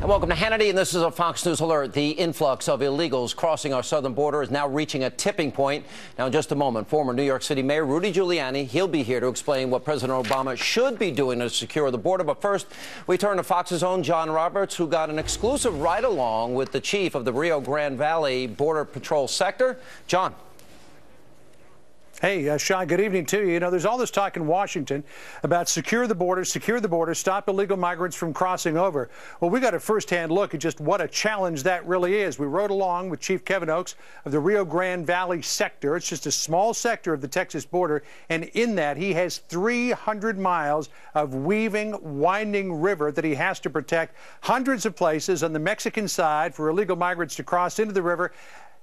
And welcome to Hannity, and this is a Fox News alert. The influx of illegals crossing our southern border is now reaching a tipping point. Now, in just a moment, former New York City Mayor Rudy Giuliani, he'll be here to explain what President Obama should be doing to secure the border. But first, we turn to Fox's own John Roberts, who got an exclusive ride-along with the chief of the Rio Grande Valley Border Patrol sector. John. Hey, Sean, good evening to you. You know, there's all this talk in Washington about secure the border, stop illegal migrants from crossing over. Well, we got a firsthand look at just what a challenge that really is. We rode along with Chief Kevin Oakes of the Rio Grande Valley sector. It's just a small sector of the Texas border, and in that he has 300 miles of weaving, winding river that he has to protect, hundreds of places on the Mexican side for illegal migrants to cross into the river,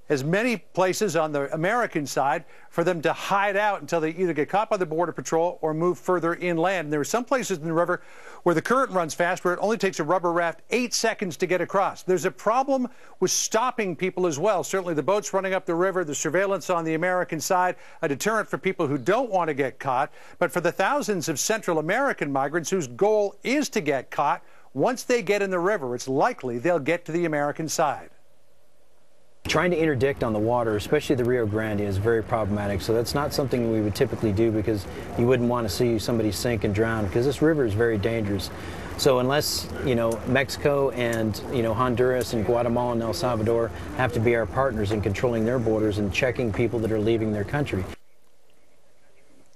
as many places on the American side for them to hide out until they either get caught by the Border Patrol or move further inland. And there are some places in the river where the current runs fast, where it only takes a rubber raft 8 seconds to get across. There's a problem with stopping people as well. Certainly the boats running up the river, the surveillance on the American side, a deterrent for people who don't want to get caught. But for the thousands of Central American migrants whose goal is to get caught, once they get in the river, it's likely they'll get to the American side. Trying to interdict on the water, especially the Rio Grande, is very problematic. So that's not something we would typically do, because you wouldn't want to see somebody sink and drown, because this river is very dangerous. So unless, Mexico and, Honduras and Guatemala and El Salvador have to be our partners in controlling their borders and checking people that are leaving their country.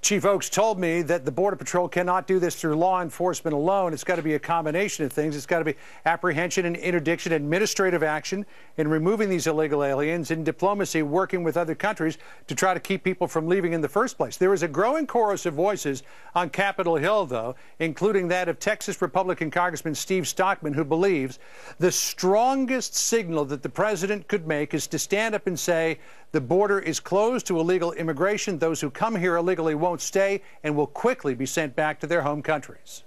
Chief Oakes told me that the Border Patrol cannot do this through law enforcement alone. It's got to be a combination of things. It's got to be apprehension and interdiction, administrative action in removing these illegal aliens, and diplomacy, working with other countries to try to keep people from leaving in the first place. There is a growing chorus of voices on Capitol Hill, though, including that of Texas Republican Congressman Steve Stockman, who believes the strongest signal that the president could make is to stand up and say the border is closed to illegal immigration. Those who come here illegally won't stay and will quickly be sent back to their home countries.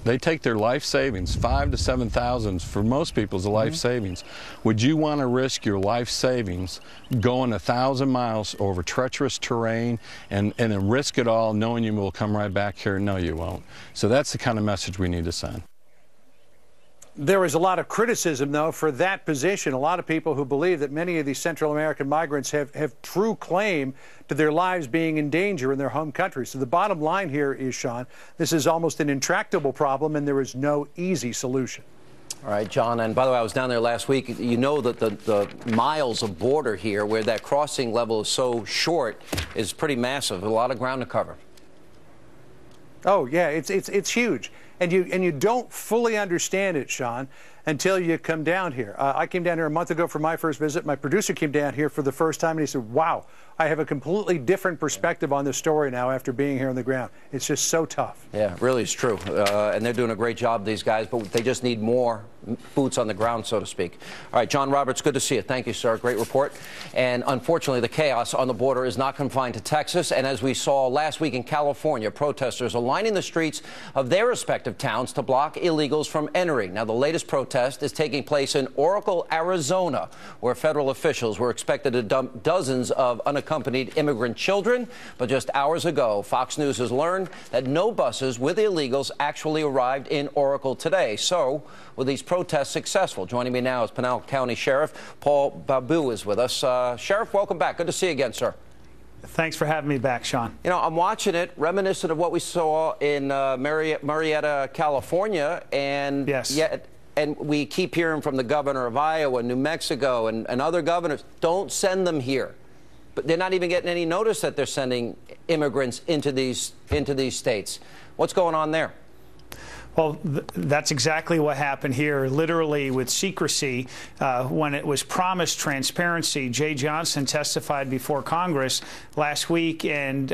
They take their life savings, 5,000 to 7,000 for most people is a life savings. Would you want to risk your life savings going 1,000 miles over treacherous terrain and then risk it all knowing you will come right back here? No, you won't. So that's the kind of message we need to send. There is a lot of criticism, though, for that position. A lot of people who believe that many of these Central American migrants have true claim to their lives being in danger in their home country. So the bottom line here is, Sean, this is almost an intractable problem, and there is no easy solution. All right, John, and by the way, I was down there last week. You know that the miles of border here, where that crossing level is so short, is pretty massive. A lot of ground to cover. Oh, yeah, it's huge. And you don't fully understand it, Sean, until you come down here. I came down here a month ago for my first visit. My producer came down here for the first time, and he said, wow, I have a completely different perspective on this story now after being here on the ground. It's just so tough. Yeah, really, it's true. And they're doing a great job, these guys, but they just need more boots on the ground, so to speak. All right, John Roberts, good to see you. Thank you, sir. Great report. And unfortunately, the chaos on the border is not confined to Texas. And as we saw last week in California, protesters are lining the streets of their respective towns to block illegals from entering. Now, the latest protest is taking place in Oracle, Arizona, where federal officials were expected to dump dozens of unaccompanied immigrant children. But just hours ago, Fox News has learned that no buses with illegals actually arrived in Oracle today. So, were these protests successful? Joining me now is Pinal County Sheriff Paul Babu is with us. Sheriff, welcome back. Good to see you again, sir. Thanks for having me back, Sean. You know, I'm watching it, reminiscent of what we saw in Marietta, California, and yes. And we keep hearing from the governor of Iowa, New Mexico, and other governors, don't send them here. But they're not even getting any notice that they're sending immigrants into these states. What's going on there? Well, that's exactly what happened here, literally with secrecy. When it was promised transparency, Jay Johnson testified before Congress last week, and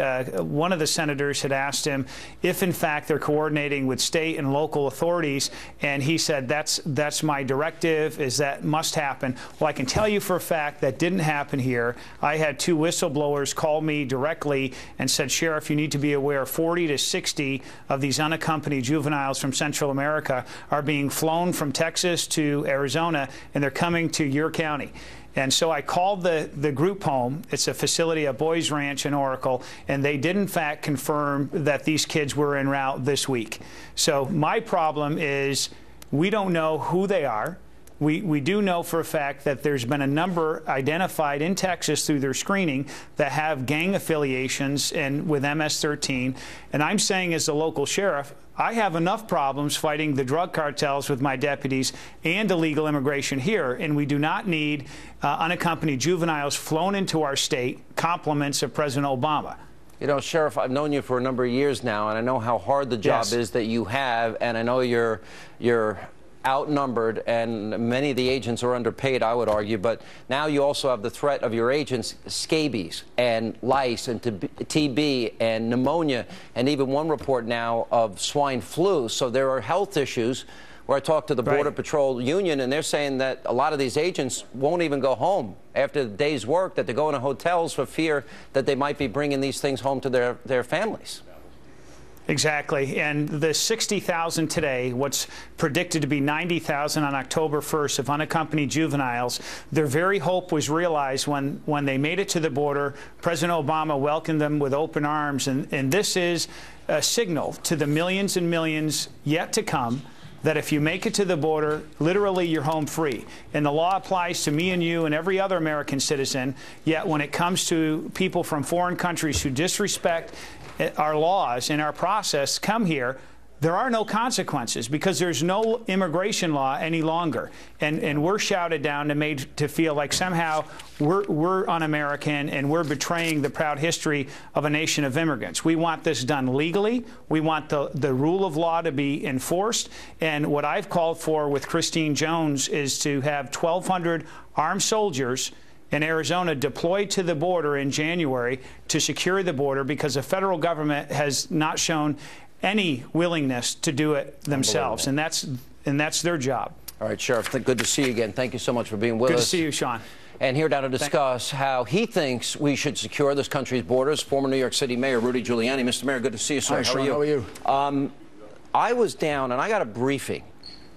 one of the senators had asked him if, in fact, they're coordinating with state and local authorities, and he said, that's my directive, is that must happen. Well, I can tell you for a fact that didn't happen here. I had 2 whistleblowers call me directly and said, Sheriff, you need to be aware 40 to 60 of these unaccompanied juveniles from Central America are being flown from Texas to Arizona, and they're coming to your county. And so I called the group home. It's a facility at Boys Ranch in Oracle, and they did in fact confirm that these kids were en route this week. So my problem is We don't know who they are. We do know for a fact that there's been a number identified in Texas through their screening that have gang affiliations and with MS-13. And I'm saying, as a local sheriff, I have enough problems fighting the drug cartels with my deputies and illegal immigration here, and we do not need unaccompanied juveniles flown into our state, compliments of President Obama. You know, Sheriff, I've known you for a number of years now, and I know how hard the job is that you have, and I know you're outnumbered, and many of the agents are underpaid, I would argue, but now you also have the threat of your agents scabies and lice and TB and pneumonia, and even one report now of swine flu. So there are health issues. Where I talked to the Border Patrol Union, and they're saying that a lot of these agents won't even go home after the day's work, that they're going to hotels for fear that they might be bringing these things home to their families. Exactly. And the 60,000 today, what's predicted to be 90,000 on October 1st of unaccompanied juveniles, their very hope was realized when they made it to the border. President Obama welcomed them with open arms. And this is a signal to the millions and millions yet to come that if you make it to the border, literally you're home free. And the law applies to me and you and every other American citizen. Yet when it comes to people from foreign countries who disrespect our laws and our process come here, there are no consequences because there's no immigration law any longer. And we're shouted down and made to feel like somehow we're un-American and we're betraying the proud history of a nation of immigrants. We want this done legally. We want the rule of law to be enforced. And what I've called for with Christine Jones is to have 1,200 armed soldiers in Arizona deployed to the border in January to secure the border because the federal government has not shown any willingness to do it themselves, and that's their job. All right, Sheriff, good to see you again. Thank you so much for being with us. Good to see you, Sean. And here now to discuss how he thinks we should secure this country's borders, former New York City Mayor Rudy Giuliani. Mr. Mayor, good to see you, sir. Hi, Sean, how are you? I was down, and I got a briefing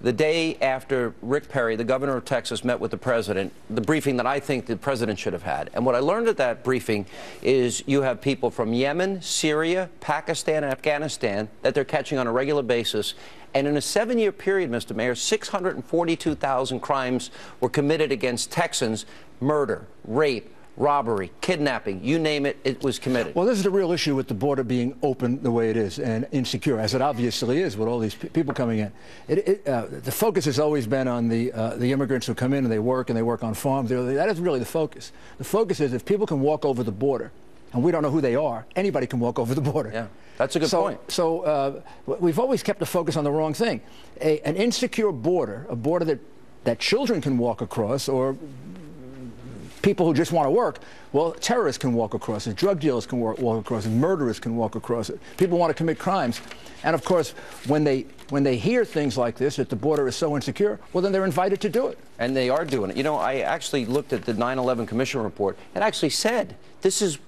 the day after Rick Perry, the governor of Texas, met with the president, the briefing that I think the president should have had. And what I learned at that briefing is you have people from Yemen, Syria, Pakistan, and Afghanistan that they're catching on a regular basis. And in a 7-year period, Mr. Mayor, 642,000 crimes were committed against Texans: murder, rape, robbery, kidnapping, you name it, it was committed. Well, this is the real issue with the border being open the way it is and insecure, as it obviously is with all these people coming in. The focus has always been on the immigrants who come in and they work on farms. That is really the focus. The focus is if people can walk over the border, and we don't know who they are, anybody can walk over the border. Yeah, that's a good point. So we've always kept the focus on the wrong thing. An insecure border, a border that children can walk across, or people who just want to work, well, terrorists can walk across it, drug dealers can walk across it, murderers can walk across it. People want to commit crimes. And of course, when they hear things like this, that the border is so insecure, well, then they're invited to do it. And they are doing it. You know, I actually looked at the 9/11 Commission report. It actually said this is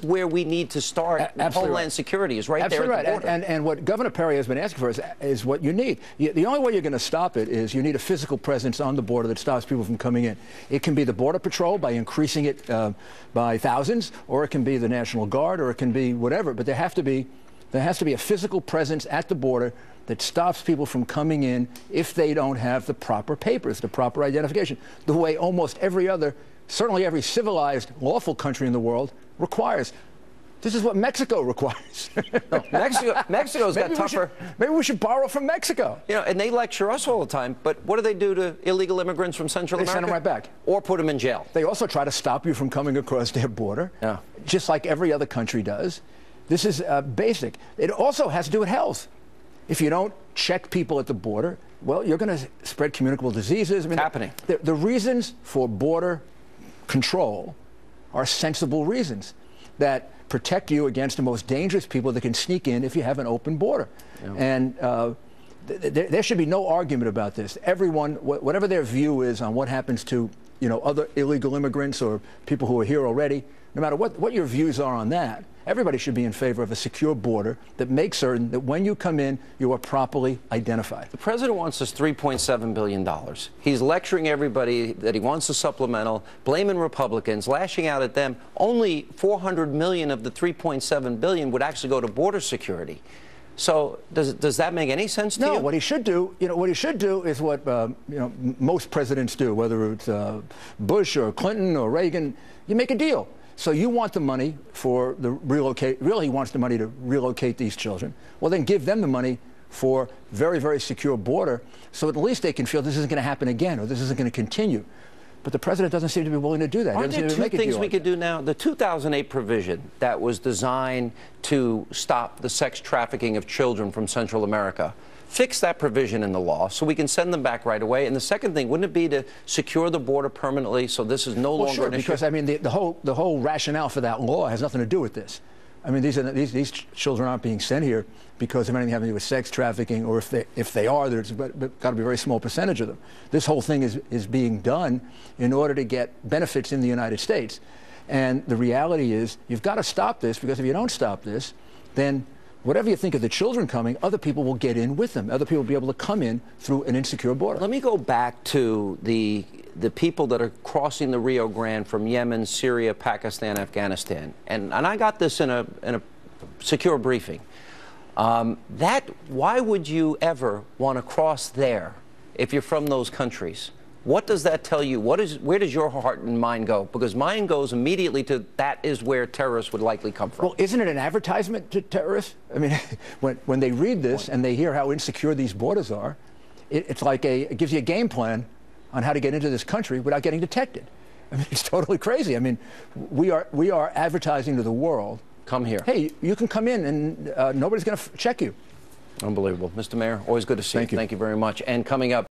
where we need to start. Homeland security is right there at the border. And what Governor Perry has been asking for is what you need. The only way you're going to stop it is you need a physical presence on the border that stops people from coming in. It can be the Border Patrol by increasing it by thousands, or it can be the National Guard, or it can be whatever. But there has to be a physical presence at the border that stops people from coming in if they don't have the proper papers, the proper identification, the way almost every other, certainly every civilized, lawful country in the world requires. This is what Mexico requires. No, Mexico's got tougher. Maybe we should borrow from Mexico. You know, and they lecture us all the time, but what do they do to illegal immigrants from Central America? They send them right back. Or put them in jail. They also try to stop you from coming across their border, just like every other country does. This is basic. It also has to do with health. If you don't check people at the border, well, you're going to spread communicable diseases. I mean, happening. The reasons for border control are sensible reasons that protect you against the most dangerous people that can sneak in if you have an open border. Yeah. And there should be no argument about this. Everyone, whatever their view is on what happens to, you know, other illegal immigrants or people who are here already, no matter what your views are on that, everybody should be in favor of a secure border that makes certain that when you come in, you are properly identified. The president wants this $3.7 billion. He's lecturing everybody that he wants a supplemental, blaming Republicans, lashing out at them. Only $400 million of the $3.7 billion would actually go to border security. So does that make any sense to you? No, what he should do, what he should do is what most presidents do, whether it's Bush or Clinton or Reagan. You make a deal. So you want the money for the relocate. Really, he wants the money to relocate these children. Well, then give them the money for very, very secure border, so at least they can feel this isn't going to happen again or this isn't going to continue. But the president doesn't seem to be willing to do that. Aren't there two things we could do now? The 2008 provision that was designed to stop the sex trafficking of children from Central America, fix that provision in the law so we can send them back right away. And the second thing, wouldn't it be to secure the border permanently so this is no longer an issue? Because I mean the whole rationale for that law has nothing to do with this. I mean these children aren't being sent here because of anything having to do with sex trafficking, or if they are, there's got to be a very small percentage of them. This whole thing is being done in order to get benefits in the United States. And the reality is you've got to stop this, because if you don't stop this, then whatever you think of the children coming, other people will get in with them. Other people will be able to come in through an insecure border. Let me go back to the people that are crossing the Rio Grande from Yemen, Syria, Pakistan, Afghanistan. And I got this in a secure briefing. Why would you ever want to cross there if you're from those countries? What does that tell you? Where does your heart and mind go? Because mine goes immediately to that is where terrorists would likely come from. Well, isn't it an advertisement to terrorists? I mean, when they read this and they hear how insecure these borders are, it's like it gives you a game plan on how to get into this country without getting detected. I mean, it's totally crazy. I mean, we are advertising to the world. Come here. Hey, you can come in and nobody's going to check you. Unbelievable. Mr. Mayor, always good to see you. Thank you. Thank you very much. And coming up.